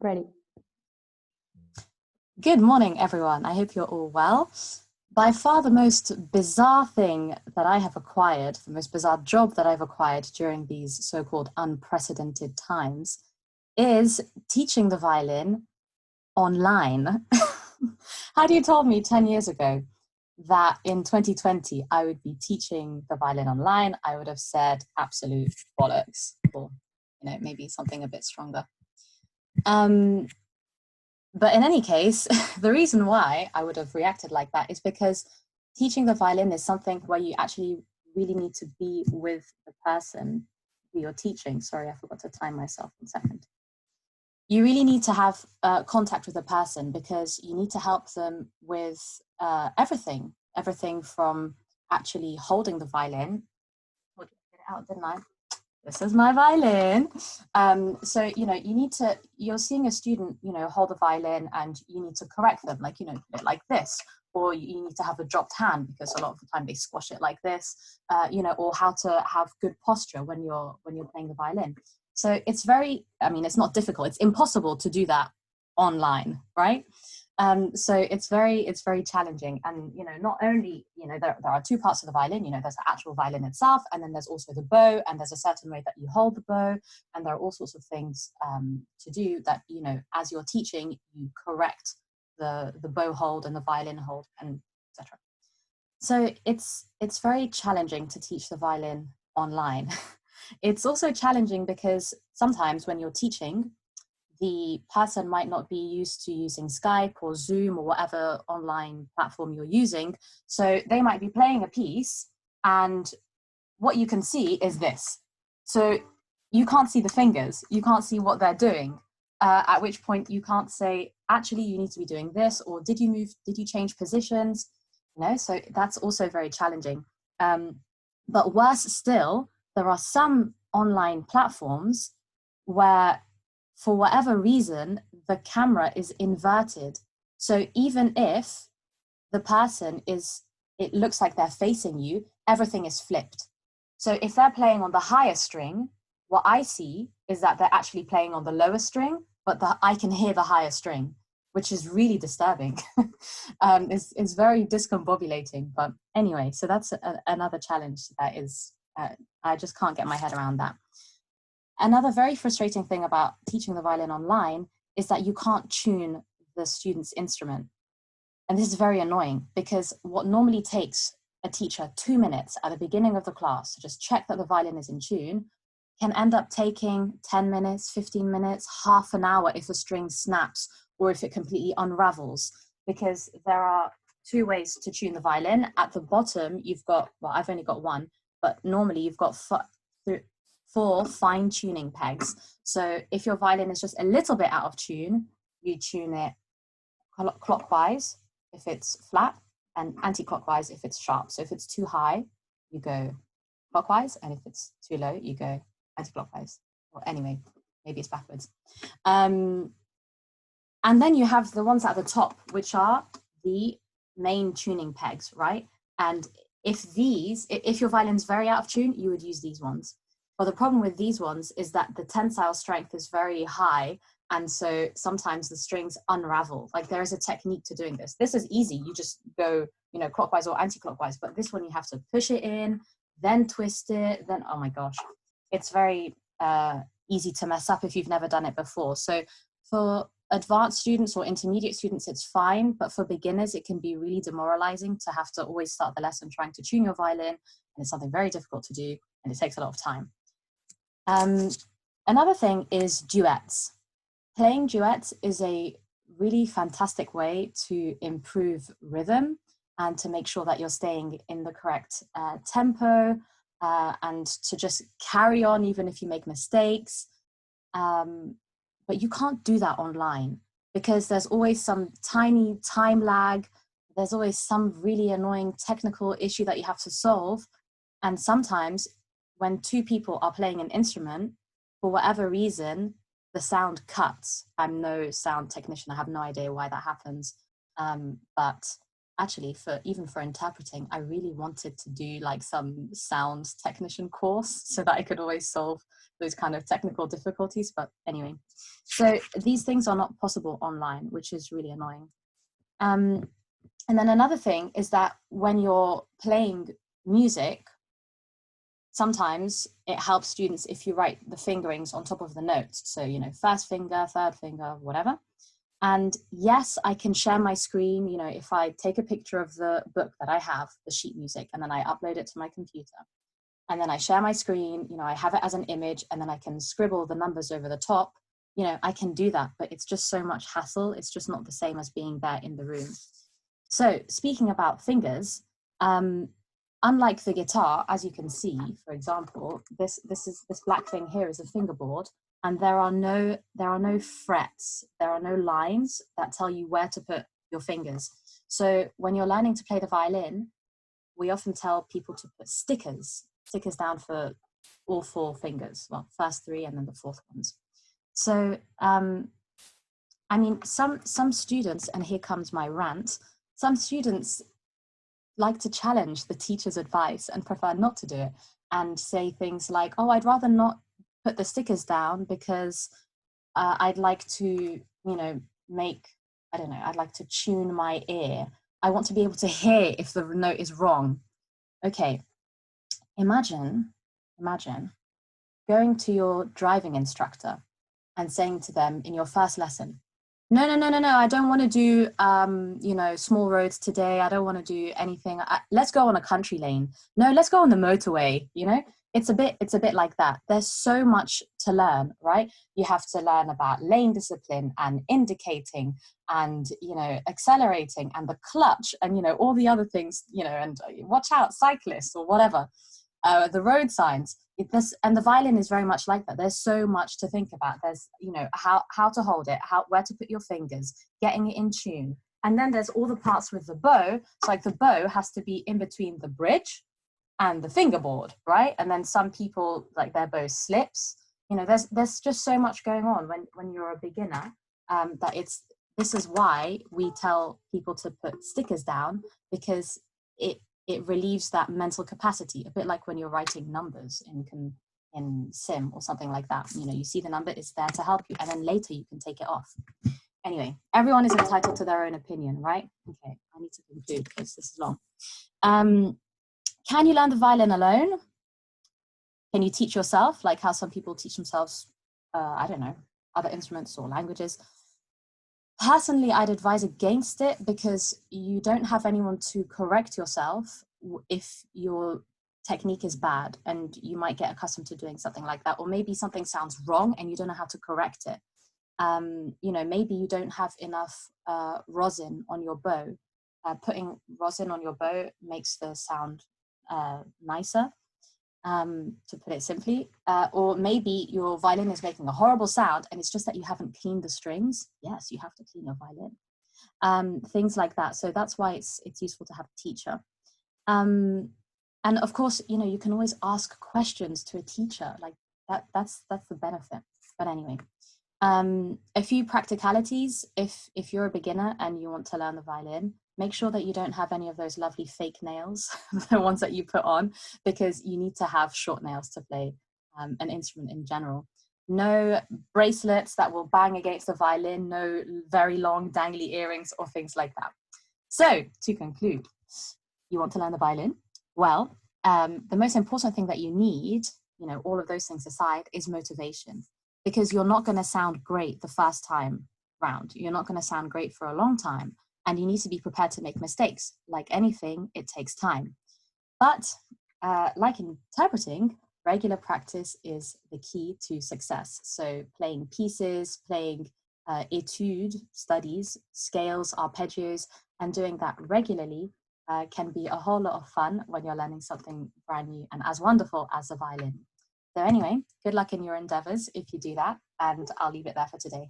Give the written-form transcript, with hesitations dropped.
Ready. Good morning, everyone. I hope you're all well. By far the most bizarre thing that I have acquired, the most bizarre job that I've acquired during these so-called unprecedented times is teaching the violin online. Had you told me 10 years ago that in 2020 I would be teaching the violin online, I would have said absolute bollocks, or maybe something a bit stronger. But in any case, the reason why I would have reacted like that is because teaching the violin is something where you actually really need to be with the person who you're teaching. Sorry, I forgot to time myself 1 second. You really need to have contact with the person because you need to help them with everything from actually holding the violin. I get it out, didn't I? This is my violin. So, you're seeing a student, hold the violin and you need to correct them, like, put it like this, or you need to have a dropped hand because a lot of the time they squash it like this, or how to have good posture when you're playing the violin. So it's it's not difficult. It's impossible to do that online, right? So it's very challenging. And, not only, there are two parts of the violin, there's the actual violin itself, and then there's also the bow, and there's a certain way that you hold the bow. And there are all sorts of things to do that, as you're teaching, you correct the bow hold and the violin hold, and etc. So it's very challenging to teach the violin online. It's also challenging because sometimes when you're teaching, the person might not be used to using Skype or Zoom or whatever online platform you're using. So they might be playing a piece and what you can see is this. So you can't see the fingers, you can't see what they're doing, at which point you can't say, actually, you need to be doing this, or did you change positions? So that's also very challenging. But worse still, there are some online platforms where, for whatever reason, the camera is inverted. So even if the person it looks like they're facing you, everything is flipped. So if they're playing on the higher string, what I see is that they're actually playing on the lower string, but I can hear the higher string, which is really disturbing. It's very discombobulating. But anyway, so that's another challenge that is, I just can't get my head around that. Another very frustrating thing about teaching the violin online is that you can't tune the student's instrument. And this is very annoying because what normally takes a teacher 2 minutes at the beginning of the class to just check that the violin is in tune can end up taking 10 minutes, 15 minutes, half an hour if a string snaps or if it completely unravels, because there are two ways to tune the violin. At the bottom, you've got, well, I've only got one, but normally you've got 4 fine tuning pegs. So if your violin is just a little bit out of tune, you tune it clockwise if it's flat and anti-clockwise if it's sharp. So if it's too high, you go clockwise, and if it's too low, you go anti-clockwise. Or anyway, maybe it's backwards. And then you have the ones at the top, which are the main tuning pegs, right? And if your violin's very out of tune, you would use these ones. But the problem with these ones is that the tensile strength is very high. And so sometimes the strings unravel. Like, there is a technique to doing this. This is easy. You just go, clockwise or anti-clockwise. But this one, you have to push it in, then twist it, then, oh my gosh. It's very easy to mess up if you've never done it before. So for advanced students or intermediate students, it's fine. But for beginners, it can be really demoralizing to have to always start the lesson trying to tune your violin. And it's something very difficult to do. And it takes a lot of time. Another thing is duets. Playing duets is a really fantastic way to improve rhythm and to make sure that you're staying in the correct tempo and to just carry on even if you make mistakes. But you can't do that online because there's always some tiny time lag. There's always some really annoying technical issue that you have to solve. And sometimes when 2 people are playing an instrument, for whatever reason, the sound cuts. I'm no sound technician. I have no idea why that happens. But actually, even for interpreting, I really wanted to do like some sound technician course so that I could always solve those kind of technical difficulties. But anyway, so these things are not possible online, which is really annoying. And then another thing is that when you're playing music, sometimes it helps students if you write the fingerings on top of the notes. So, you know, first finger, third finger, whatever. And yes, I can share my screen, you know, if I take a picture of the book that I have, the sheet music, and then I upload it to my computer. And then I share my screen, you know, I have it as an image, and then I can scribble the numbers over the top. You know, I can do that, but it's just so much hassle. It's just not the same as being there in the room. So speaking about fingers, unlike the guitar, as you can see, for example, this black thing here is a fingerboard. And there are no frets, there are no lines that tell you where to put your fingers. So when you're learning to play the violin, we often tell people to put stickers down for all 4 fingers. Well, first 3 and then the 4th ones. So, I mean, some students, and here comes my rant, some students like to challenge the teacher's advice and prefer not to do it and say things like, oh, I'd rather not put the stickers down because I'd like to, you know, I'd like to tune my ear. I want to be able to hear if the note is wrong. Okay, imagine going to your driving instructor and saying to them in your first lesson, no, I don't want to do, you know, small roads today. I don't want to do anything. Let's go on a country lane. No, let's go on the motorway, you know? It's a bit like that. There's so much to learn, right? You have to learn about lane discipline and indicating and, you know, accelerating and the clutch and, you know, all the other things, you know, and watch out, cyclists or whatever, the road signs. And the violin is very much like that. There's so much to think about. There's, you know, how to hold it, where to put your fingers, getting it in tune. And then there's all the parts with the bow. So like the bow has to be in between the bridge and the fingerboard, right? And then some people, like their bow slips. You know, there's just so much going on when you're a beginner, this is why we tell people to put stickers down, because it relieves that mental capacity, a bit like when you're writing numbers in sim or something like that. You know, you see the number, it's there to help you, and then later you can take it off. Anyway, everyone is entitled to their own opinion, right? Okay, I need to conclude because this is long. Can you learn the violin alone? Can you teach yourself, like how some people teach themselves, I don't know, other instruments or languages? Personally, I'd advise against it because you don't have anyone to correct yourself if your technique is bad, and you might get accustomed to doing something like that, or maybe something sounds wrong and you don't know how to correct it. You know, maybe you don't have enough rosin on your bow. Putting rosin on your bow makes the sound nicer, to put it simply. Or maybe your violin is making a horrible sound and it's just that you haven't cleaned the strings. Yes, you have to clean your violin. Things like that. So that's why it's useful to have a teacher. And of course, you know, you can always ask questions to a teacher. Like that's the benefit. But anyway, a few practicalities. If you're a beginner and you want to learn the violin, make sure that you don't have any of those lovely fake nails, the ones that you put on, because you need to have short nails to play an instrument in general. No bracelets that will bang against the violin, no very long dangly earrings or things like that. So to conclude, you want to learn the violin? Well, the most important thing that you need, you know, all of those things aside, is motivation, because you're not going to sound great the first time round. You're not going to sound great for a long time. And you need to be prepared to make mistakes. Like anything, it takes time. But like interpreting, regular practice is the key to success. So playing pieces, playing études, studies, scales, arpeggios, and doing that regularly can be a whole lot of fun when you're learning something brand new and as wonderful as the violin. So anyway, good luck in your endeavors if you do that, and I'll leave it there for today.